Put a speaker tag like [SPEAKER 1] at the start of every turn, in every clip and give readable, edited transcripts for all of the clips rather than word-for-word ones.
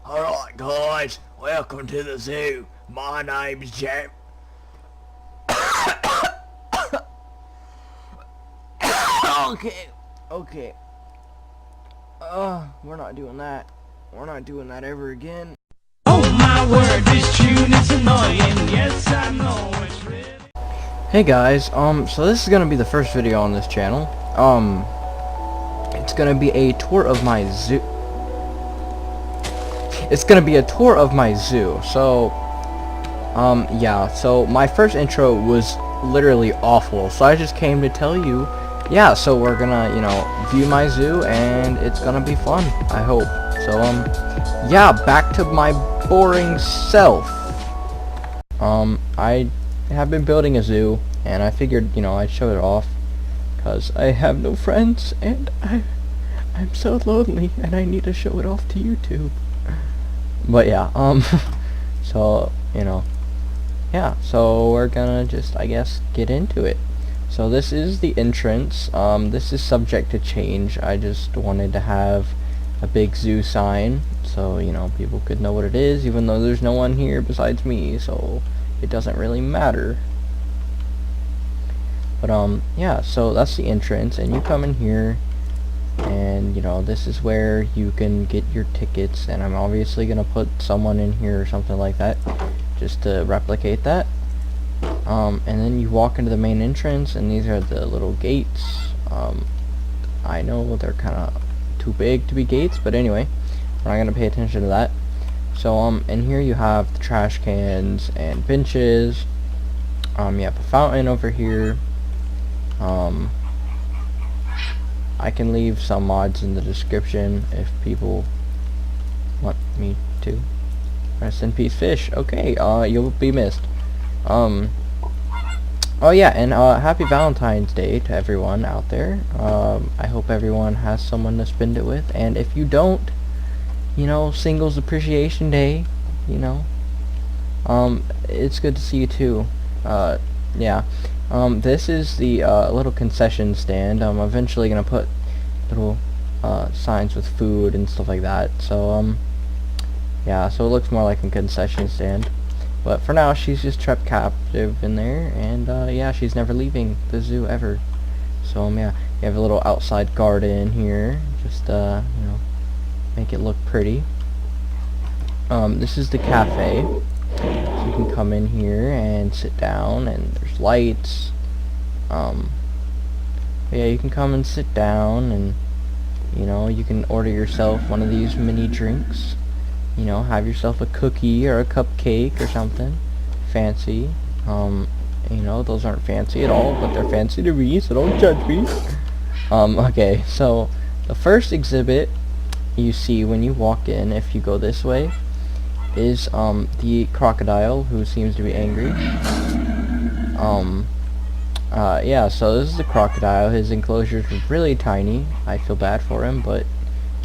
[SPEAKER 1] Alright guys, welcome to the zoo. My name's Jam. Okay, okay. We're not doing that. We're not doing that ever again.
[SPEAKER 2] Oh my word, this tune is annoying. Yes, I know it's really.
[SPEAKER 1] Hey guys, so this is gonna be the first video on this channel. It's gonna be a tour of my zoo. So, yeah, so my first intro was literally awful, so I just came to tell you, yeah, so we're gonna, view my zoo, and it's gonna be fun, I hope. So, yeah, back to my boring self. I have been building a zoo, and I figured, I'd show it off, because I have no friends, and I'm so lonely, and I need to show it off to YouTube. But yeah, so, yeah, so we're gonna just, I guess, get into it. So this is the entrance. This is subject to change. I just wanted to have a big zoo sign, so, people could know what it is, even though there's no one here besides me, so it doesn't really matter. But, yeah, so that's the entrance, and you come in here, and this is where you can get your tickets, and I'm obviously gonna put someone in here or something like that just to replicate that. And then you walk into the main entrance, and these are the little gates. I know they're kind of too big to be gates, but anyway, we're not gonna pay attention to that. So in here you have the trash cans and benches. You have a fountain over here. I can leave some mods in the description if people want me to. Rest in peace, fish. Okay, you'll be missed. Oh yeah, and happy Valentine's Day to everyone out there. I hope everyone has someone to spend it with, and if you don't, Singles Appreciation Day, it's good to see you too. Yeah. This is the little concession stand. I'm eventually gonna put little signs with food and stuff like that. So yeah, so it looks more like a concession stand. But for now, she's just trapped captive in there, and yeah, she's never leaving the zoo ever. So yeah, you have a little outside garden here, just make it look pretty. This is the cafe. So you can come in here and sit down, and there's lights. Yeah, you can come and sit down, and you can order yourself one of these mini drinks. Have yourself a cookie or a cupcake or something fancy. Those aren't fancy at all, but they're fancy to me, so don't judge me. Okay, so the first exhibit you see when you walk in, if you go this way, is the crocodile, who seems to be angry. Yeah, so this is the crocodile. His enclosures are really tiny. I feel bad for him, but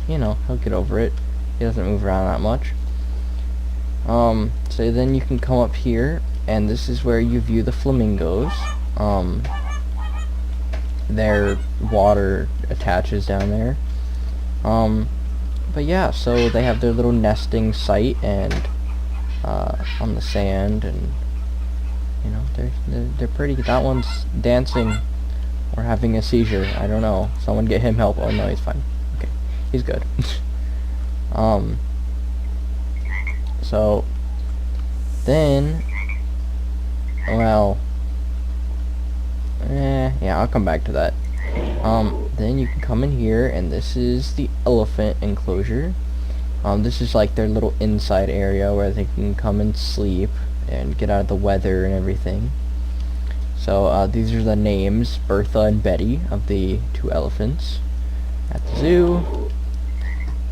[SPEAKER 1] he'll get over it. He doesn't move around that much. So then you can come up here, and this is where you view the flamingos. Their water attaches down there. But yeah, so they have their little nesting site, and on the sand, and they're pretty. That one's dancing or having a seizure. I don't know. Someone get him help. Oh no, he's fine. Okay, he's good. So then, well, yeah, I'll come back to that. Then you can come in here, and this is the elephant enclosure. This is like their little inside area where they can come and sleep and get out of the weather and everything. So these are the names, Bertha and Betty, of the two elephants at the zoo.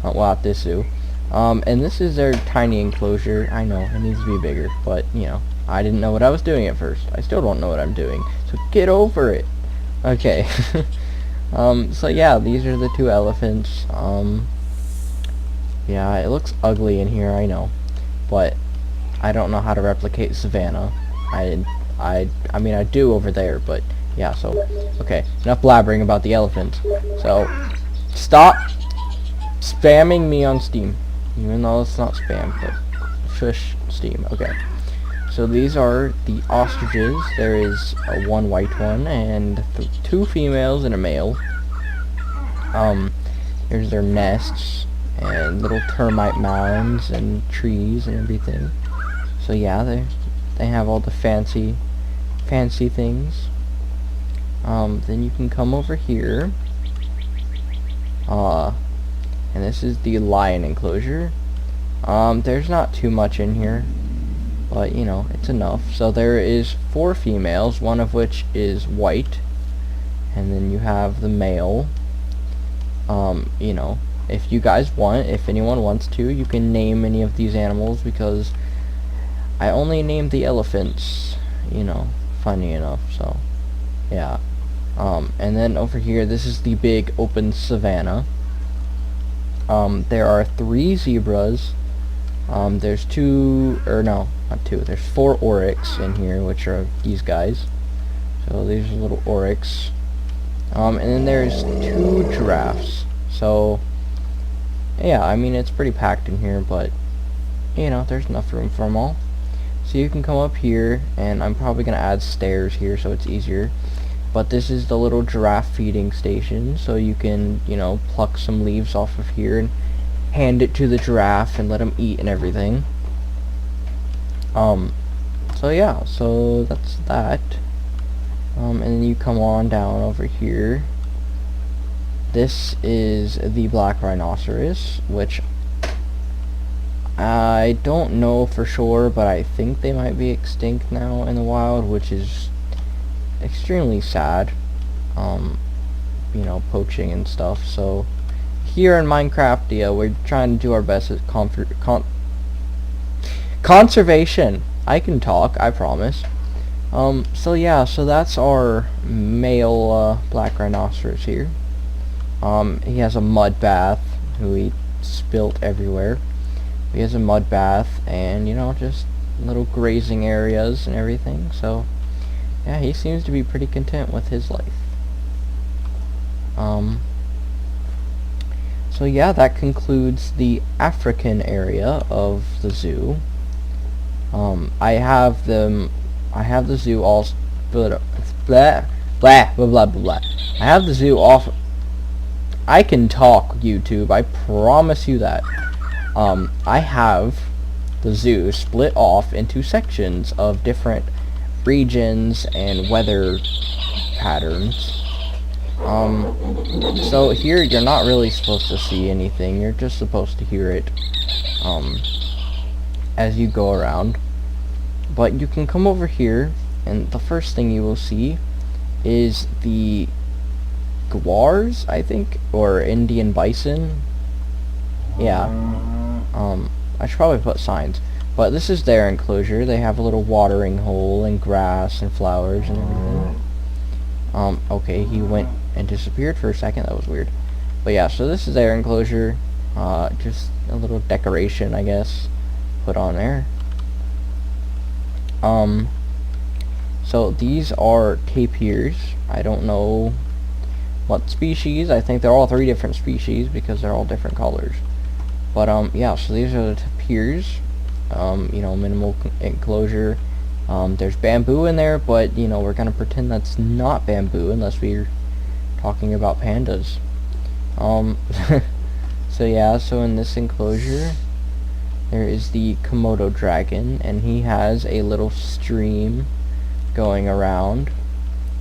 [SPEAKER 1] Well, at this zoo. And this is their tiny enclosure. I know, it needs to be bigger, but, I didn't know what I was doing at first. I still don't know what I'm doing, so get over it. Okay. So yeah, these are the two elephants. Yeah, it looks ugly in here, I know, but I don't know how to replicate Savannah. I mean, I do over there, but yeah, so, okay, enough blabbering about the elephants. So, stop spamming me on Steam. even though it's not spam, but shush Steam. Okay. So these are the ostriches. There is one white one and two females and a male. Here's their nests and little termite mounds and trees and everything. So yeah, they have all the fancy things. Then you can come over here. And this is the lion enclosure. There's not too much in here, but you know, it's enough. So there is 4 females, one of which is white, and then you have the male. You know, if you guys want, if anyone wants to, you can name any of these animals, because I only named the elephants, you know, funny enough. So yeah. And then over here, this is the big open savanna. There are 3 zebras. There's 2, or no, not 2. There's 4 oryx in here, which are these guys. So these are little oryx. And then there's 2 giraffes. So yeah, I mean, it's pretty packed in here, but you know, there's enough room for them all. So you can come up here, and I'm probably gonna add stairs here so it's easier. But this is the little giraffe feeding station, so you can, you know, pluck some leaves off of here and hand it to the giraffe and let him eat and everything. So yeah, so that's that. And then you come on down over here. This is the black rhinoceros, which I don't know for sure, but I think they might be extinct now in the wild, which is extremely sad. You know, poaching and stuff. So here in Minecraft, we're trying to do our best at conservation. I can talk, I promise. So yeah, so that's our male black rhinoceros here. He has a mud bath, who he spilt everywhere. He has a mud bath, and you know, just little grazing areas and everything. So yeah, he seems to be pretty content with his life. So yeah, that concludes the African area of the zoo. I have the zoo all split up. Blah blah blah blah blah. I have the zoo off. I can talk, YouTube. I promise you that. I have the zoo split off into sections of different regions and weather patterns. So here you're not really supposed to see anything. You're just supposed to hear it as you go around. But you can come over here, and the first thing you will see is the gaurs, I think, or Indian bison. Yeah. I should probably put signs. But this is their enclosure. They have a little watering hole and grass and flowers and everything. Okay, he went and disappeared for a second. That was weird. But yeah, so this is their enclosure. Just a little decoration, I guess, put on there. So these are tapirs. I don't know what species. I think they're all 3 different species because they're all different colors. But yeah, so these are the tapirs. You know, minimal enclosure. There's bamboo in there, but you know, we're gonna pretend that's not bamboo unless we're talking about pandas. So yeah, so in this enclosure there is the Komodo dragon, and he has a little stream going around.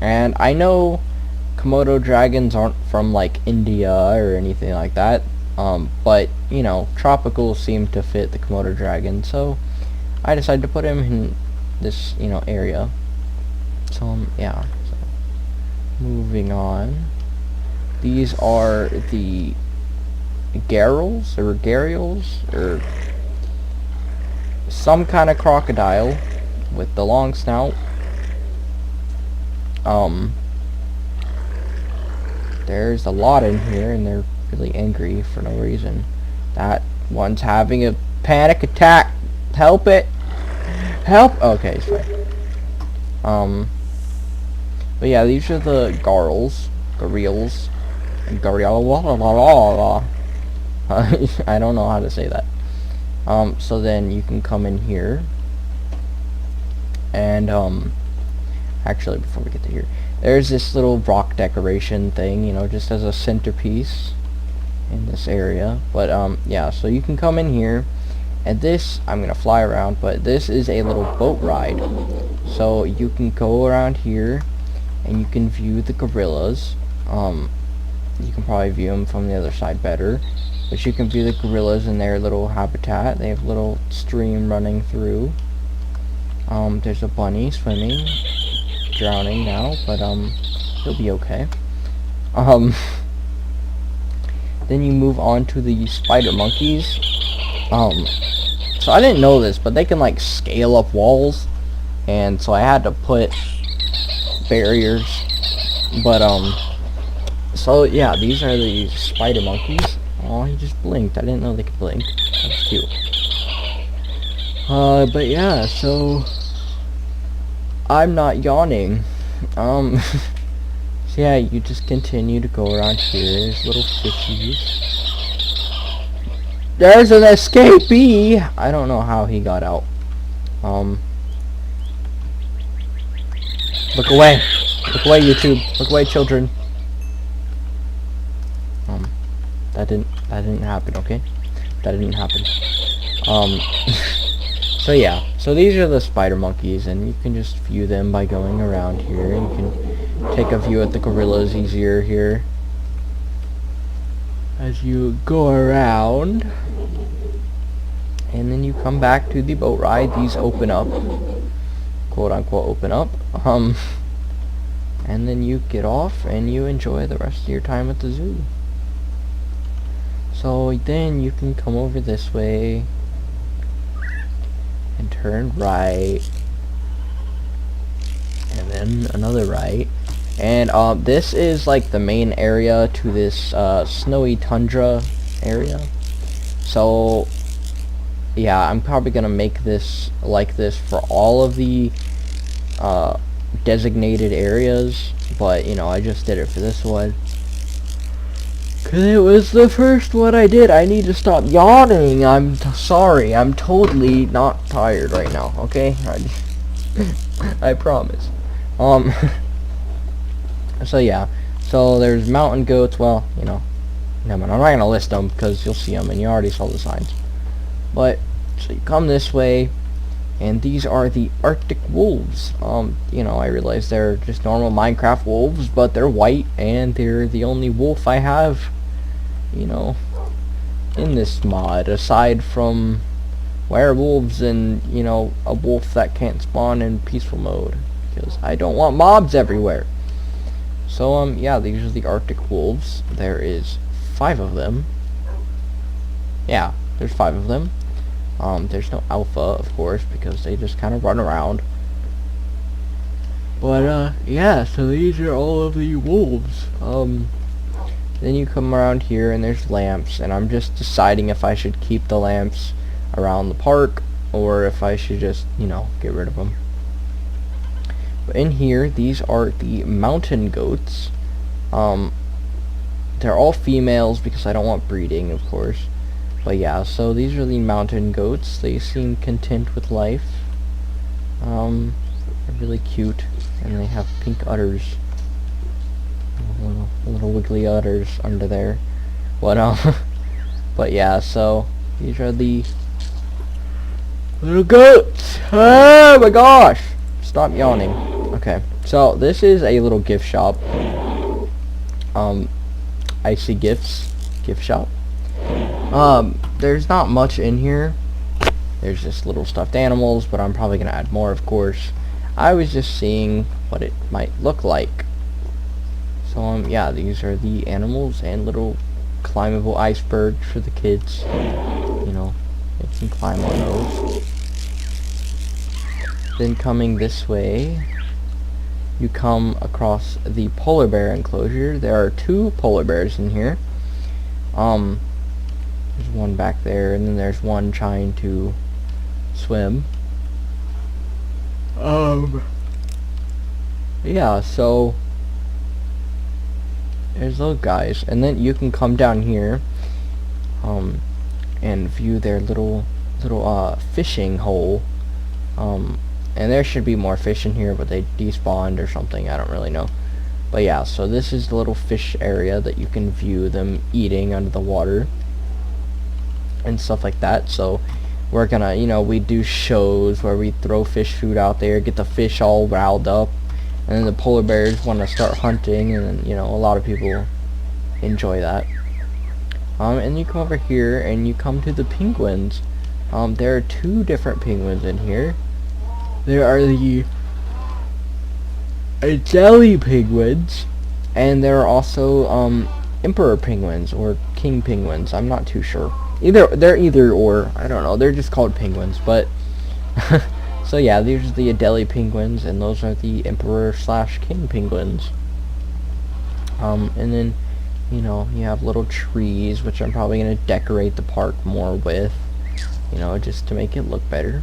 [SPEAKER 1] And I know Komodo dragons aren't from like India or anything like that, but you know, tropicals seem to fit the Komodo dragon, so I decided to put him in this, you know, area. So yeah, so moving on, these are the gharials or some kind of crocodile with the long snout. There's a lot in here, and they're really angry for no reason. That one's having a panic attack. Help it! Help! Okay, it's fine. But yeah, these are the gharials. I don't know how to say that. So then you can come in here, and actually, before we get to here, there's this little rock decoration thing, you know, just as a centerpiece in this area. But yeah, so you can come in here, and this, I'm gonna fly around, but this is a little boat ride. So you can go around here, and you can view the gorillas. You can probably view them from the other side better, but you can view the gorillas in their little habitat. They have a little stream running through. There's a bunny swimming, drowning now, but he'll be okay. Then you move on to the spider monkeys. So I didn't know this, but they can like scale up walls, and so I had to put barriers. But so yeah, these are the spider monkeys. Oh, he just blinked. I didn't know they could blink. That's cute. But yeah, so I'm not yawning. So yeah, you just continue to go around here. There's little fishies. There's an escapee! I don't know how he got out. Look away. Look away, YouTube. Look away, children. That didn't happen, okay? That didn't happen. So yeah, so these are the spider monkeys, and you can just view them by going around here. You can take a view at the gorillas easier here as you go around. And then you come back to the boat ride. These open up, quote unquote open up. And then you get off and you enjoy the rest of your time at the zoo. So then you can come over this way and turn right, and then another right. And this is like the main area to this snowy tundra area. So yeah, I'm probably gonna make this like this for all of the designated areas, but you know, I just did it for this one because it was the first one I did. I need to stop yawning. I'm sorry. I'm totally not tired right now, okay? I promise. So yeah. So there's mountain goats. Well, you know, never mind. I'm not gonna list them because you'll see them and you already saw the signs. But so you come this way, and these are the Arctic wolves. You know, I realize they're just normal Minecraft wolves, but they're white, and they're the only wolf I have, you know, in this mod, aside from werewolves and, you know, a wolf that can't spawn in peaceful mode, because I don't want mobs everywhere. So, yeah, these are the Arctic wolves. There is 5 of them. Yeah, there's 5 of them. There's no alpha, of course, because they just kind of run around. But, yeah, so these are all of the wolves. Then you come around here and there's lamps, and I'm just deciding if I should keep the lamps around the park, or if I should just, you know, get rid of them. But in here, these are the mountain goats. They're all females because I don't want breeding, of course. But yeah, so these are the mountain goats. They seem content with life. They're really cute, and they have pink udders. Little wiggly udders under there. But yeah, so these are the little goats. Oh my gosh! Stop yawning. Okay, so this is a little gift shop. Icy Gifts gift shop. There's not much in here. There's just little stuffed animals, but I'm probably gonna add more, of course. I was just seeing what it might look like. So yeah, these are the animals and little climbable icebergs for the kids. You know, they can climb on those. Then coming this way, you come across the polar bear enclosure. There are 2 polar bears in here. There's one back there, and then there's one trying to swim. Yeah, so there's those guys, and then you can come down here and view their little little fishing hole. And there should be more fish in here, but they despawned or something. I don't really know. But yeah, so this is the little fish area that you can view them eating under the water and stuff like that. So we're gonna, you know, we do shows where we throw fish food out there, get the fish all riled up, and then the polar bears want to start hunting, and then, you know, a lot of people enjoy that. And you come over here and you come to the penguins. There are two different penguins in here. There are the Adelie penguins, and there are also emperor penguins or king penguins. I'm not too sure. They're either or. I don't know. They're just called penguins, but so yeah, these are the Adelie penguins, and those are the emperor / king penguins. And then, you know, you have little trees, which I'm probably gonna decorate the park more with, you know, just to make it look better.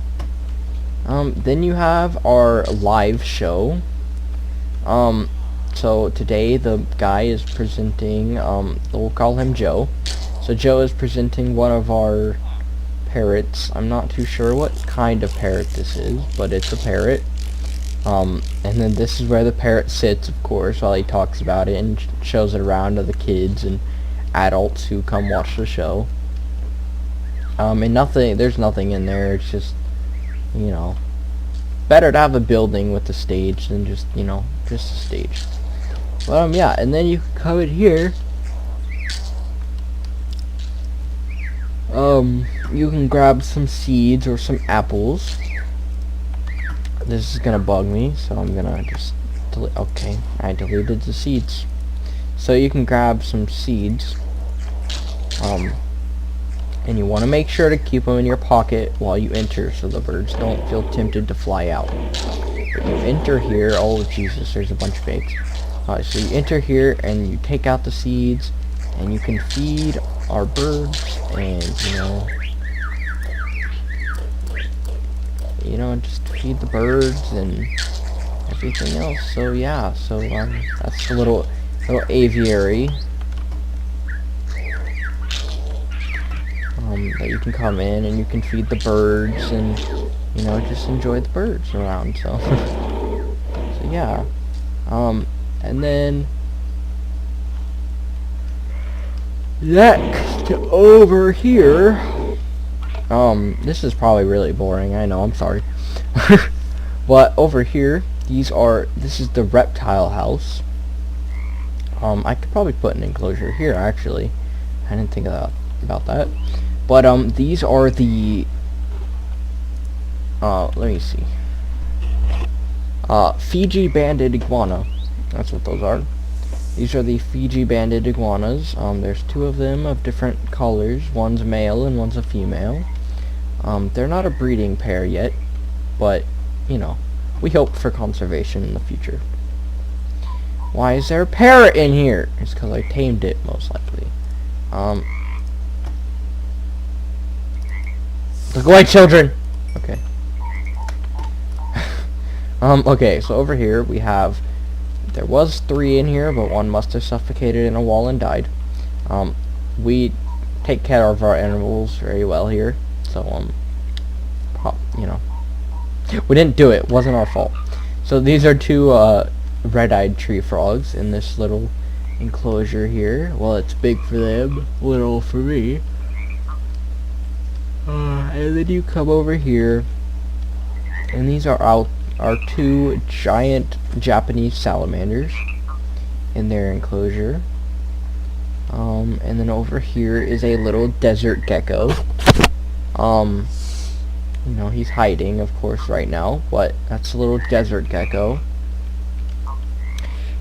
[SPEAKER 1] Then you have our live show. So today the guy is presenting, we'll call him Joe. So Joe is presenting one of our parrots. I'm not too sure what kind of parrot this is, but it's a parrot. And then this is where the parrot sits, of course, while he talks about it and shows it around to the kids and adults who come watch the show. And there's nothing in there. It's just, you know, better to have a building with a stage than just, you know, just a stage. But yeah, and then you can come in here. You can grab some seeds or some apples. This is gonna bug me, so I'm gonna just delete. Okay, I deleted the seeds. So you can grab some seeds. And you want to make sure to keep them in your pocket while you enter, so the birds don't feel tempted to fly out. But you enter here. Oh Jesus, there's a bunch of eggs. So you enter here and you take out the seeds, and you can feed our birds, and you know, just feed the birds and everything else. So yeah, so that's the little aviary. That you can come in and you can feed the birds and, you know, just enjoy the birds around. So so yeah, and then next over here, this is probably really boring, I know, I'm sorry. But over here, this is the reptile house. I could probably put an enclosure here, actually. I didn't think about that. But these are the let me see. Fiji banded iguana. That's what those are. These are the Fiji banded iguanas. There's two of them of different colors. One's male and one's a female. They're not a breeding pair yet, but you know, we hope for conservation in the future. Why is there a parrot in here? It's because I tamed it, most likely. Look away, children! Okay. Okay, so over here we have, there was 3 in here, but one must have suffocated in a wall and died. We take care of our animals very well here, so, you know, we didn't do it, wasn't our fault. So these are 2, red-eyed tree frogs in this little enclosure here. Well, it's big for them, little for me. And then you come over here, and these are our 2 giant Japanese salamanders in their enclosure. And then over here is a little desert gecko. You know, he's hiding, of course, right now, but that's a little desert gecko.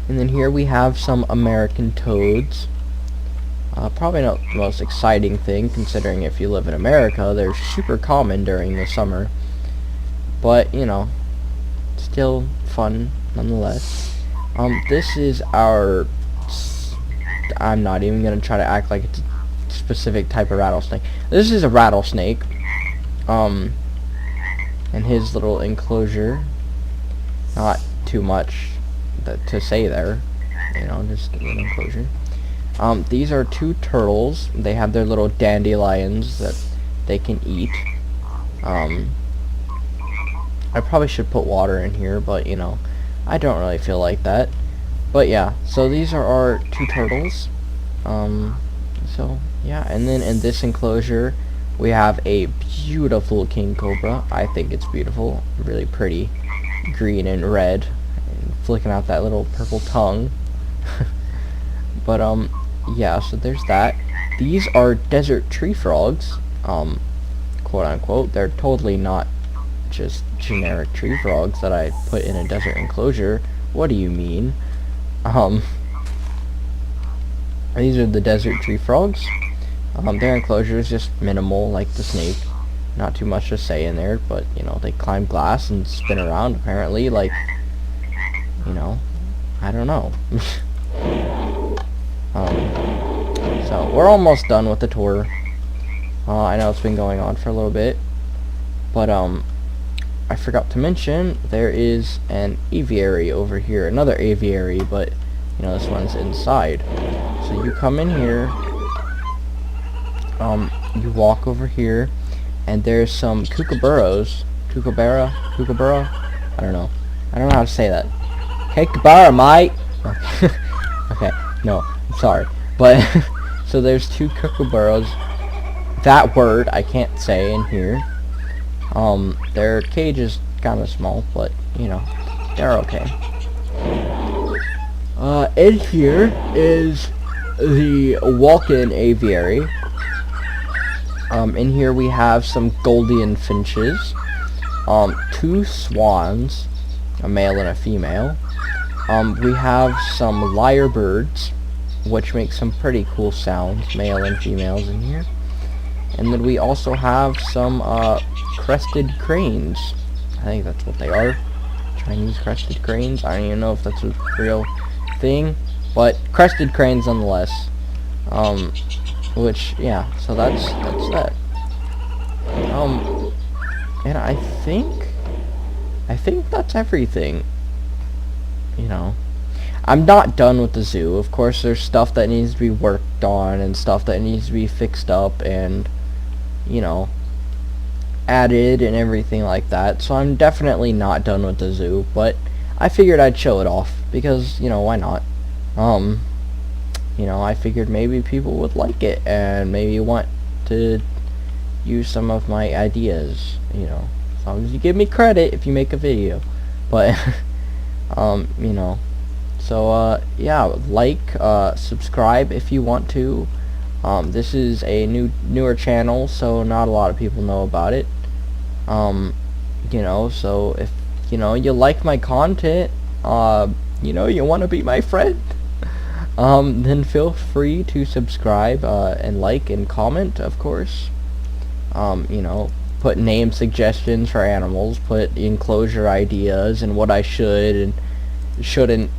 [SPEAKER 1] And then here we have some American toads. Probably not the most exciting thing, considering if you live in America, they're super common during the summer. But, you know, still fun, nonetheless. This is our... I'm not even going to try to act like it's a specific type of rattlesnake. This is a rattlesnake. And his little enclosure. Not too much to say there. You know, just a little enclosure. These are 2 turtles. They have their little dandelions that they can eat. I probably should put water in here, but you know, I don't really feel like that. But yeah, so these are our 2 turtles. So yeah, and then in this enclosure we have a beautiful king cobra. I think it's beautiful, really pretty, green and red, and flicking out that little purple tongue. But yeah, so there's that. These are desert tree frogs, quote unquote. They're totally not just generic tree frogs that I put in a desert enclosure. What do you mean? These are the desert tree frogs. Their enclosure is just minimal, like the snake. Not too much to say in there, but you know, they climb glass and spin around apparently, like, you know, I don't know. So we're almost done with the tour. I know it's been going on for a little bit, but I forgot to mention there is an aviary over here, another aviary, but you know, this one's inside. So you come in here, you walk over here, and there's some kookaburras. Kookaburra? I don't know how to say that. Kookaburra, mate! Okay, no, I'm sorry. But, so there's 2 kookaburras. That word I can't say in here. Their cage is kind of small, but, you know, they're okay. In here is the walk-in aviary. In here we have some Golden finches, 2 swans, a male and a female. We have some lyrebirds, which make some pretty cool sounds, male and females in here. And then we also have some crested cranes. I think that's what they are. Chinese crested cranes. I don't even know if that's a real thing, but crested cranes nonetheless. Which, yeah, so that's that. And I think that's everything. You know, I'm not done with the zoo. Of course, there's stuff that needs to be worked on and stuff that needs to be fixed up and, you know, added and everything like that. So I'm definitely not done with the zoo, but I figured I'd show it off because, you know, why not? You know, I figured maybe people would like it and maybe want to use some of my ideas, you know, as long as you give me credit if you make a video. But you know, so yeah, like, subscribe if you want to. This is a newer channel, so not a lot of people know about it. You know, so if you know you like my content, you know, you want to be my friend, then feel free to subscribe and like and comment, of course. You know, put name suggestions for animals, put enclosure ideas and what I should and shouldn't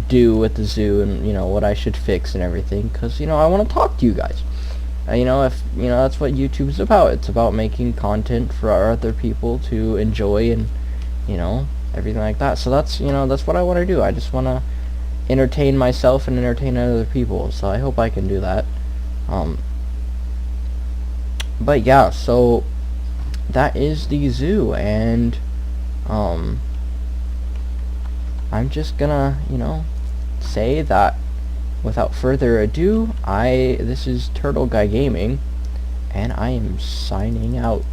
[SPEAKER 1] do with the zoo, and you know what I should fix and everything, because you know I want to talk to you guys. You know, if you know, that's what YouTube's about. It's about making content for other people to enjoy and, you know, everything like that. So that's, you know, that's what I want to do. I just want to entertain myself and entertain other people. So I hope I can do that. But yeah, so that is the zoo, and I'm just gonna, you know, say that without further ado, this is Turtle Guy Gaming, and I am signing out.